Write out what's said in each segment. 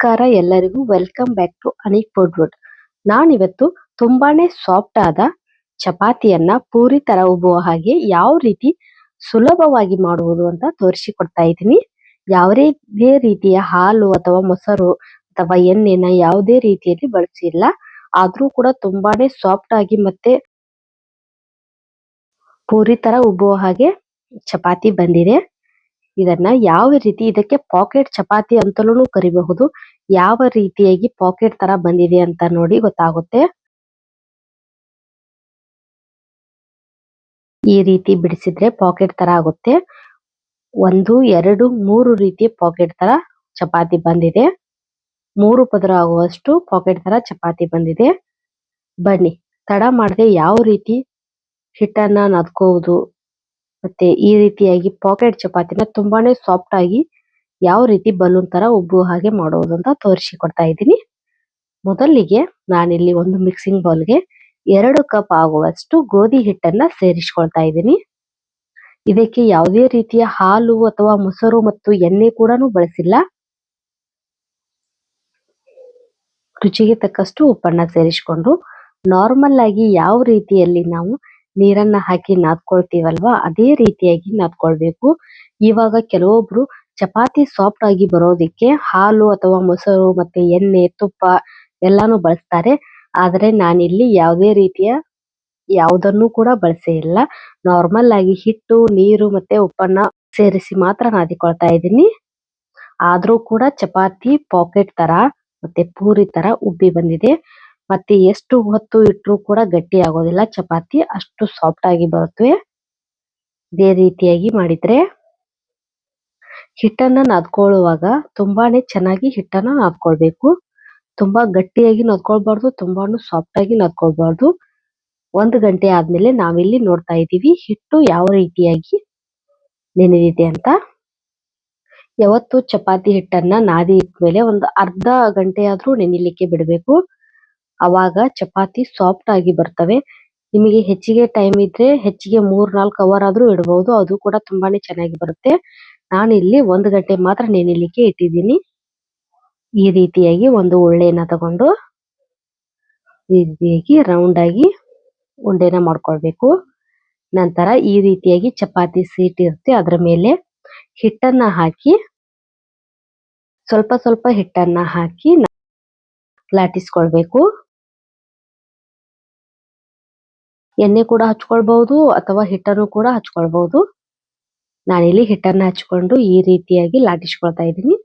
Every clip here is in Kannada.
ನಮಸ್ಕಾರ ಎಲ್ಲರಿಗೂ welcome back to Anik food wood. ನಾನಿವತ್ತು ತುಂಬಾನೇ ಸಾಫ್ಟ್ ಆದ ಚಪಾತಿಯನ್ನ ಪೂರಿ ತರ ಉಬ್ಬುವ ಹಾಗೆ ಯಾವ ರೀತಿ ಸುಲಭವಾಗಿ ಮಾಡುವುದು ಅಂತ ತೋರಿಸಿಕೊಡ್ತಾ ಇದ್ದೀನಿ. ಯಾವುದೇ ರೀತಿಯ ಹಾಲು ಅಥವಾ ಮೊಸರು ಅಥವಾ ಎಣ್ಣೆನ ಯಾವುದೇ ರೀತಿಯಲ್ಲಿ ಬಳಸಿಲ್ಲ. ಆದ್ರೂ ಕೂಡ ತುಂಬಾನೇ ಸಾಫ್ಟ್ ಆಗಿ ಮತ್ತೆ ಪೂರಿ ತರ ಉಬ್ಬುವ ಹಾಗೆ ಚಪಾತಿ ಬಂದಿದೆ. ಇದನ್ನ ಯಾವ ರೀತಿ ಇದಕ್ಕೆ ಪಾಕೆಟ್ ಚಪಾತಿ ಅಂತಲೂ ಕರಿಬಹುದು. ಯಾವ ರೀತಿಯಾಗಿ ಪಾಕೆಟ್ ತರ ಬಂದಿದೆ ಅಂತ ನೋಡಿ ಗೊತ್ತಾಗುತ್ತೆ. ಈ ರೀತಿ ಬಿಡಿಸಿದ್ರೆ ಪಾಕೆಟ್ ತರ ಆಗುತ್ತೆ. 1 2 3 ರೀತಿಯ ಪಾಕೆಟ್ ತರ ಚಪಾತಿ ಬಂದಿದೆ. 3 ಪದರ ಆಗುವಷ್ಟು ಪಾಕೆಟ್ ತರ ಚಪಾತಿ ಬಂದಿದೆ. ಬನ್ನಿ ತಡ ಮಾಡದೆ ಯಾವ ರೀತಿ ಹಿಟ್ಟನ್ನ ನಾದ್ಕೋಬಹುದು ಮತ್ತೆ ಈ ರೀತಿಯಾಗಿ ಪಾಕೆಟ್ ಚಪಾತಿನ ತುಂಬಾನೇ ಸಾಫ್ಟ್ ಆಗಿ ಯಾವ ರೀತಿ ಬಲೂನ್ ತರ ಉಬ್ಬುವ ಹಾಗೆ ಮಾಡೋದು ಅಂತ ತೋರಿಸಿಕೊಡ್ತಾ ಇದ್ದೀನಿ. ಮೊದಲಿಗೆ ನಾನಿಲ್ಲಿ ಒಂದು ಮಿಕ್ಸಿಂಗ್ ಬೌಲ್ಗೆ 2 ಕಪ್ ಆಗುವಷ್ಟು ಗೋಧಿ ಹಿಟ್ಟನ್ನ ಸೇರಿಸ್ಕೊಳ್ತಾ ಇದ್ದೀನಿ. ಇದಕ್ಕೆ ಯಾವುದೇ ರೀತಿಯ ಹಾಲು ಅಥವಾ ಮೊಸರು ಮತ್ತು ಎಣ್ಣೆ ಕೂಡ ಬಳಸಿಲ್ಲ. ರುಚಿಗೆ ತಕ್ಕಷ್ಟು ಉಪ್ಪನ್ನ ಸೇರಿಸಿಕೊಂಡು ನಾರ್ಮಲ್ ಆಗಿ ಯಾವ ರೀತಿಯಲ್ಲಿ ನಾವು ನೀರನ್ನ ಹಾಕಿ ನಾದ್ಕೊಳ್ತೀವಲ್ವಾ ಅದೇ ರೀತಿಯಾಗಿ ನಾದ್ಕೊಳ್ಬೇಕು. ಇವಾಗ ಕೆಲವೊಬ್ರು ಚಪಾತಿ ಸಾಫ್ಟ್ ಆಗಿ ಬರೋದಿಕ್ಕೆ ಹಾಲು ಅಥವಾ ಮೊಸರು ಮತ್ತೆ ಎಣ್ಣೆ ತುಪ್ಪ ಎಲ್ಲಾನು ಬಳಸ್ತಾರೆ. ಆದ್ರೆ ನಾನಿಲ್ಲಿ ಯಾವುದೇ ರೀತಿಯ ಯಾವುದನ್ನು ಕೂಡ ಬಳಸೇ ಇಲ್ಲ. ನಾರ್ಮಲ್ ಆಗಿ ಹಿಟ್ಟು ನೀರು ಮತ್ತೆ ಉಪ್ಪನ್ನ ಸೇರಿಸಿ ಮಾತ್ರ ನಾದಿಕೊಳ್ತಾ ಇದ್ದೀನಿ. ಆದ್ರೂ ಕೂಡ ಚಪಾತಿ ಪಾಕೆಟ್ ತರ ಮತ್ತೆ ಪೂರಿ ತರ ಉಬ್ಬಿ ಬಂದಿದೆ. ಮತ್ತೆ ಎಷ್ಟು ಹೊತ್ತು ಇಟ್ಟರೂ ಕೂಡ ಗಟ್ಟಿ ಆಗೋದಿಲ್ಲ. ಚಪಾತಿ ಅಷ್ಟು ಸಾಫ್ಟ್ ಆಗಿ ಬರುತ್ತವೆ. ಇದೇ ರೀತಿಯಾಗಿ ಮಾಡಿದ್ರೆ ಹಿಟ್ಟನ್ನ ನಾದ್ಕೊಳ್ಳುವಾಗ ತುಂಬಾನೇ ಚೆನ್ನಾಗಿ ಹಿಟ್ಟನ್ನ ನಾದ್ಕೊಳ್ಬೇಕು. ತುಂಬಾ ಗಟ್ಟಿಯಾಗಿ ನಾದ್ಕೊಳ್ಬಾರ್ದು, ತುಂಬಾನು ಸಾಫ್ಟ್ ಆಗಿ ನಾದ್ಕೊಳ್ಬಾರ್ದು. 1 ಗಂಟೆ ಆದ್ಮೇಲೆ ನಾವಿಲ್ಲಿ ನೋಡ್ತಾ ಇದ್ದೀವಿ ಹಿಟ್ಟು ಯಾವ ರೀತಿಯಾಗಿ ನೆನೆದಿದೆ ಅಂತ. ಯಾವತ್ತು ಚಪಾತಿ ಹಿಟ್ಟನ್ನ ನಾದಿ ಇಟ್ಮೇಲೆ ಒಂದು ಅರ್ಧ ಗಂಟೆ ಆದ್ರೂ ನೆನಿಲಿಕ್ಕೆ ಬಿಡಬೇಕು. ಅವಾಗ ಚಪಾತಿ ಸಾಫ್ಟ್ ಆಗಿ ಬರ್ತವೆ. ನಿಮಗೆ ಹೆಚ್ಚಿಗೆ ಟೈಮ್ ಇದ್ರೆ ಹೆಚ್ಚಿಗೆ 3-4 ಅವರ್ ಆದ್ರೂ ಇಡಬಹುದು. ಅದು ಕೂಡ ತುಂಬಾನೇ ಚೆನ್ನಾಗಿ ಬರುತ್ತೆ. ನಾನಿಲ್ಲಿ 1 ಗಂಟೆ ಮಾತ್ರ ನೆನೆಲಿಕ್ಕೆ ಇಟ್ಟಿದ್ದೀನಿ. ಈ ರೀತಿಯಾಗಿ ಒಂದು ಉಳ್ಳೆನ ತಗೊಂಡು ಈ ರೀತಿಯಾಗಿ ರೌಂಡ್ ಆಗಿ ಉಂಡೆನ ಮಾಡ್ಕೊಳ್ಬೇಕು. ನಂತರ ಈ ರೀತಿಯಾಗಿ ಚಪಾತಿ ಸೀಟ್ ಇರುತ್ತೆ ಅದರ ಮೇಲೆ ಹಿಟ್ಟನ್ನ ಹಾಕಿ ಸ್ವಲ್ಪ ಸ್ವಲ್ಪ ಹಿಟ್ಟನ್ನ ಹಾಕಿ ಲಾಟಿಸ್ಕೊಳ್ಬೇಕು. ಎಣ್ಣೆ ಕೂಡ ಹಚ್ಕೊಳ್ಬಹುದು ಅಥವಾ ಹಿಟ್ಟನ್ನು ಕೂಡ ಹಚ್ಕೊಳ್ಬಹುದು. ನಾನಿಲ್ಲಿ ಹಿಟ್ಟನ್ನ ಹಚ್ಕೊಂಡು ಈ ರೀತಿಯಾಗಿ ಲಾಟಿಸ್ಕೊಳ್ತಾ ಇದ್ದೀನಿ.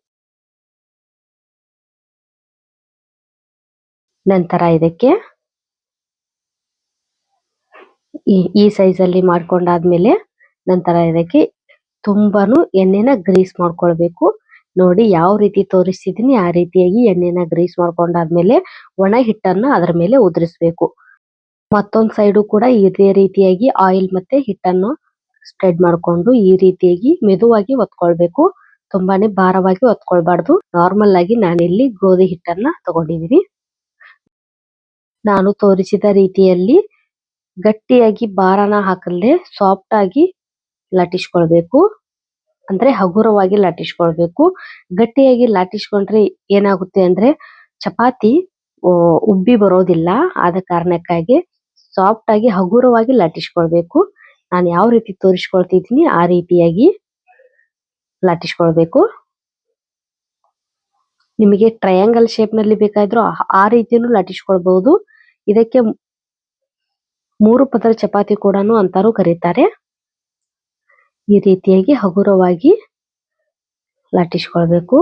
ನಂತರ ಇದಕ್ಕೆ ಈ ಸೈಜ್ ಅಲ್ಲಿ ಮಾಡ್ಕೊಂಡಾದ್ಮೇಲೆ ನಂತರ ಇದಕ್ಕೆ ತುಂಬಾನು ಎಣ್ಣೆನ ಗ್ರೀಸ್ ಮಾಡ್ಕೊಳ್ಬೇಕು. ನೋಡಿ ಯಾವ ರೀತಿ ತೋರಿಸ್ತಿದ್ದೀನಿ ಆ ರೀತಿಯಾಗಿ ಎಣ್ಣೆನ ಗ್ರೀಸ್ ಮಾಡ್ಕೊಂಡಾದ್ಮೇಲೆ ಒಣ ಹಿಟ್ಟನ್ನ ಅದರ ಮೇಲೆ ಉದುರಿಸ್ಬೇಕು. ಮತ್ತೊಂದ್ ಸೈಡು ಕೂಡ ಇದೇ ರೀತಿಯಾಗಿ ಆಯಿಲ್ ಮತ್ತೆ ಹಿಟ್ಟನ್ನು ಸ್ಪ್ರೆಡ್ ಮಾಡ್ಕೊಂಡು ಈ ರೀತಿಯಾಗಿ ಮೆದುವಾಗಿ ಒತ್ಕೊಳ್ಬೇಕು. ತುಂಬಾನೇ ಭಾರವಾಗಿ ಒತ್ಕೊಳ್ಬಾರ್ದು. ನಾರ್ಮಲ್ ಆಗಿ ನಾನಿಲ್ಲಿ ಗೋಧಿ ಹಿಟ್ಟನ್ನ ತಗೊಂಡಿದ್ದೀನಿ. ನಾನು ತೋರಿಸಿದ ರೀತಿಯಲ್ಲಿ ಗಟ್ಟಿಯಾಗಿ ಭಾರನ ಹಾಕಲ್ದೆ ಸಾಫ್ಟ್ ಆಗಿ ಲಟ್ಟಿಸ್ಕೊಳ್ಬೇಕು. ಅಂದ್ರೆ ಹಗುರವಾಗಿ ಲಟ್ಟಿಸ್ಕೊಳ್ಬೇಕು. ಗಟ್ಟಿಯಾಗಿ ಲಟ್ಟಿಸ್ಕೊಂಡ್ರೆ ಏನಾಗುತ್ತೆ ಅಂದ್ರೆ ಚಪಾತಿ ಉಬ್ಬಿ ಬರೋದಿಲ್ಲ. ಆದ ಕಾರಣಕ್ಕಾಗಿ ಸಾಫ್ಟ್ ಆಗಿ ಹಗುರವಾಗಿ ಲಟ್ಟಿಸ್ಕೊಳ್ಬೇಕು. ನಾನು ಯಾವ ರೀತಿ ತೋರಿಸ್ಕೊಳ್ತಿದ್ದೀನಿ ಆ ರೀತಿಯಾಗಿ ಲಟ್ಟಿಸ್ಕೊಳ್ಬೇಕು. ನಿಮಗೆ ಟ್ರಯಾಂಗಲ್ ಶೇಪ್ ನಲ್ಲಿ ಬೇಕಾದ್ರೂ ಆ ರೀತಿಯಲ್ಲೂ ಲಟ್ಟಿಸ್ಕೊಳ್ಬಹುದು. ಇದಕ್ಕೆ 3 ಪದರ ಚಪಾತಿ ಕೂಡ ಅಂತಾರೂ ಕರೀತಾರೆ. ಈ ರೀತಿಯಾಗಿ ಹಗುರವಾಗಿ ಲಟ್ಟಿಸ್ಕೊಳ್ಬೇಕು.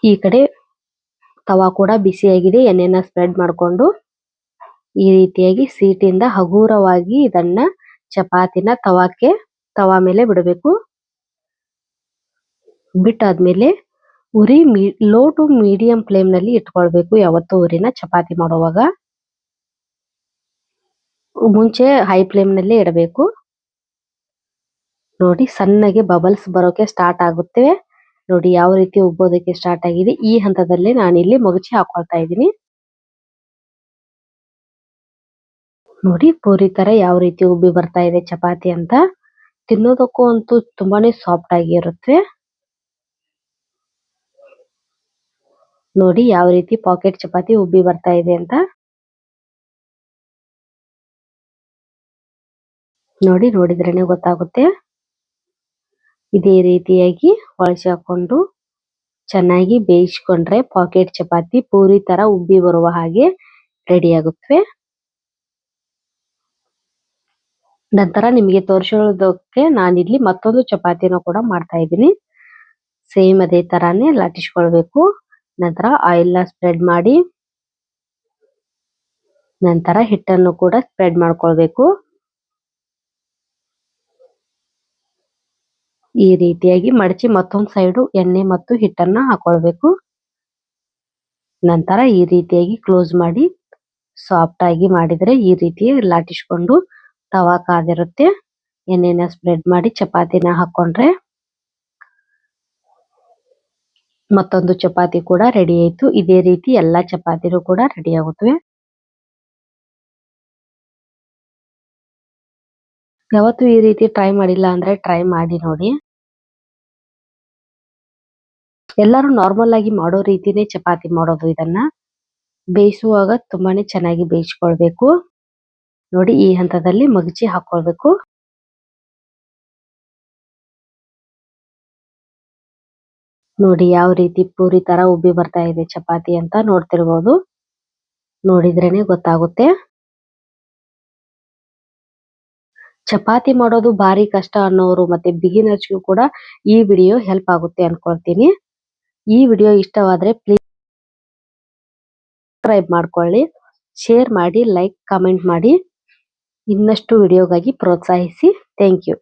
ಈ ಕಡೆ ತವಾ ಕೂಡ ಬಿಸಿಯಾಗಿದೆ. ಎಣ್ಣೆನ ಸ್ಪ್ರೆಡ್ ಮಾಡ್ಕೊಂಡು ಈ ರೀತಿಯಾಗಿ ಸೀಟಿಂದ ಹಗುರವಾಗಿ ಇದನ್ನ ಚಪಾತಿನ ತವಾ ಮೇಲೆ ಬಿಡಬೇಕು. ಬಿಟ್ಟಾದ್ಮೇಲೆ ಉರಿ ಲೋ ಟು ಮೀಡಿಯಂ ಫ್ಲೇಮ್ ನಲ್ಲಿ ಇಟ್ಕೊಳ್ಬೇಕು. ಯಾವತ್ತೂ ಉರಿನ ಚಪಾತಿ ಮಾಡುವಾಗ ಮುಂಚೆ ಹೈ ಫ್ಲೇಮ್ ನಲ್ಲೇ ಇಡಬೇಕು. ನೋಡಿ ಸಣ್ಣಗೆ ಬಬಲ್ಸ್ ಬರೋಕೆ ಸ್ಟಾರ್ಟ್ ಆಗುತ್ತೆ. ನೋಡಿ ಯಾವ ರೀತಿ ಉಬ್ಬೋದಕ್ಕೆ ಸ್ಟಾರ್ಟ್ ಆಗಿದೆ. ಈ ಹಂತದಲ್ಲೇ ನಾನಿಲ್ಲಿ ಮಗುಚಿ ಹಾಕೊಳ್ತಾ ಇದ್ದೀನಿ. ನೋಡಿ ಪೂರಿ ತರ ಯಾವ ರೀತಿ ಉಬ್ಬಿ ಬರ್ತಾ ಇದೆ ಚಪಾತಿ ಅಂತ. ತಿನ್ನೋದಕ್ಕೂ ಅಂತೂ ತುಂಬಾನೇ ಸಾಫ್ಟ್ ಆಗಿ ಇರುತ್ತೆ. ನೋಡಿ ಯಾವ ರೀತಿ ಪಾಕೆಟ್ ಚಪಾತಿ ಉಬ್ಬಿ ಬರ್ತಾ ಇದೆ ಅಂತ. ನೋಡಿ ನೋಡಿದ್ರೇನೆ ಗೊತ್ತಾಗುತ್ತೆ. ಇದೇ ರೀತಿಯಾಗಿ ಒಳಚೆ ಹಾಕೊಂಡು ಚೆನ್ನಾಗಿ ಬೇಯಿಸ್ಕೊಂಡ್ರೆ ಪಾಕೆಟ್ ಚಪಾತಿ ಪೂರಿ ತರ ಉಬ್ಬಿ ಬರುವ ಹಾಗೆ ರೆಡಿ ಆಗುತ್ತೆ. ನಂತರ ನಿಮಗೆ ತೋರಿಸೋದಕ್ಕೆ ನಾನಿಲ್ಲಿ ಮತ್ತೊಂದು ಚಪಾತಿನ ಕೂಡ ಮಾಡ್ತಾ ಇದ್ದೀನಿ. ಸೇಮ್ ಅದೇ ತರಾನೇ ಲಟ್ಟಿಸ್ಕೊಳ್ಬೇಕು. ನಂತರ ಆಯಿಲ್ ನ ಸ್ಪ್ರೆಡ್ ಮಾಡಿ ನಂತರ ಹಿಟ್ಟನ್ನು ಕೂಡ ಸ್ಪ್ರೆಡ್ ಮಾಡ್ಕೊಳ್ಬೇಕು. ಈ ರೀತಿಯಾಗಿ ಮಡಚಿ ಮತ್ತೊಂದು ಸೈಡು ಎಣ್ಣೆ ಮತ್ತು ಹಿಟ್ಟನ್ನ ಹಾಕೊಳ್ಬೇಕು. ನಂತರ ಈ ರೀತಿಯಾಗಿ ಕ್ಲೋಸ್ ಮಾಡಿ ಸಾಫ್ಟ್ ಆಗಿ ಮಾಡಿದ್ರೆ ಈ ರೀತಿ ಲಾಟಿಸ್ಕೊಂಡು ತವಾ ಕಾದಿರುತ್ತೆ. ಎಣ್ಣೆನ ಸ್ಪ್ರೆಡ್ ಮಾಡಿ ಚಪಾತಿನ ಹಾಕೊಂಡ್ರೆ ಮತ್ತೊಂದು ಚಪಾತಿ ಕೂಡ ರೆಡಿ ಆಯ್ತು. ಇದೇ ರೀತಿ ಎಲ್ಲಾ ಚಪಾತಿನೂ ಕೂಡ ರೆಡಿ ಆಗುತ್ತವೆ. ಯಾವತ್ತು ಈ ರೀತಿ ಟ್ರೈ ಮಾಡಿಲ್ಲ ಅಂದ್ರೆ ಟ್ರೈ ಮಾಡಿ ನೋಡಿ. ಎಲ್ಲರೂ ನಾರ್ಮಲ್ ಆಗಿ ಮಾಡೋ ರೀತಿನೇ ಚಪಾತಿ ಮಾಡೋದು. ಇದನ್ನ ಬೇಯಿಸುವಾಗ ತುಂಬಾನೇ ಚೆನ್ನಾಗಿ ಬೇಯಿಸ್ಕೊಳ್ಬೇಕು. ನೋಡಿ ಈ ಹಂತದಲ್ಲಿ ಮಗಚಿ ಹಾಕೊಳ್ಬೇಕು. ನೋಡಿ ಯಾವ ರೀತಿ ಪೂರಿ ತರ ಉಬ್ಬಿ ಬರ್ತಾ ಇದೆ ಚಪಾತಿ ಅಂತ ನೋಡ್ತಿರ್ಬೋದು. ನೋಡಿದ್ರೇನೆ ಗೊತ್ತಾಗುತ್ತೆ. ಚಪಾತಿ ಮಾಡೋದು ಭಾರಿ ಕಷ್ಟ ಅನ್ನೋರು ಮತ್ತೆ ಬಿಗಿನರ್ಸ್ಗೂ ಕೂಡ ಈ ವಿಡಿಯೋ ಹೆಲ್ಪ್ ಆಗುತ್ತೆ ಅನ್ಕೊಳ್ತೀನಿ. ಈ ವಿಡಿಯೋ ಇಷ್ಟವಾದ್ರೆ ಪ್ಲೀಸ್ ಸಬ್ಸ್ಕ್ರೈಬ್ ಮಾಡ್ಕೊಳ್ಳಿ, ಶೇರ್ ಮಾಡಿ, ಲೈಕ್, ಕಮೆಂಟ್ ಮಾಡಿ. ಇನ್ನಷ್ಟು ವಿಡಿಯೋಗಾಗಿ ಪ್ರೋತ್ಸಾಹಿಸಿ. Thank you.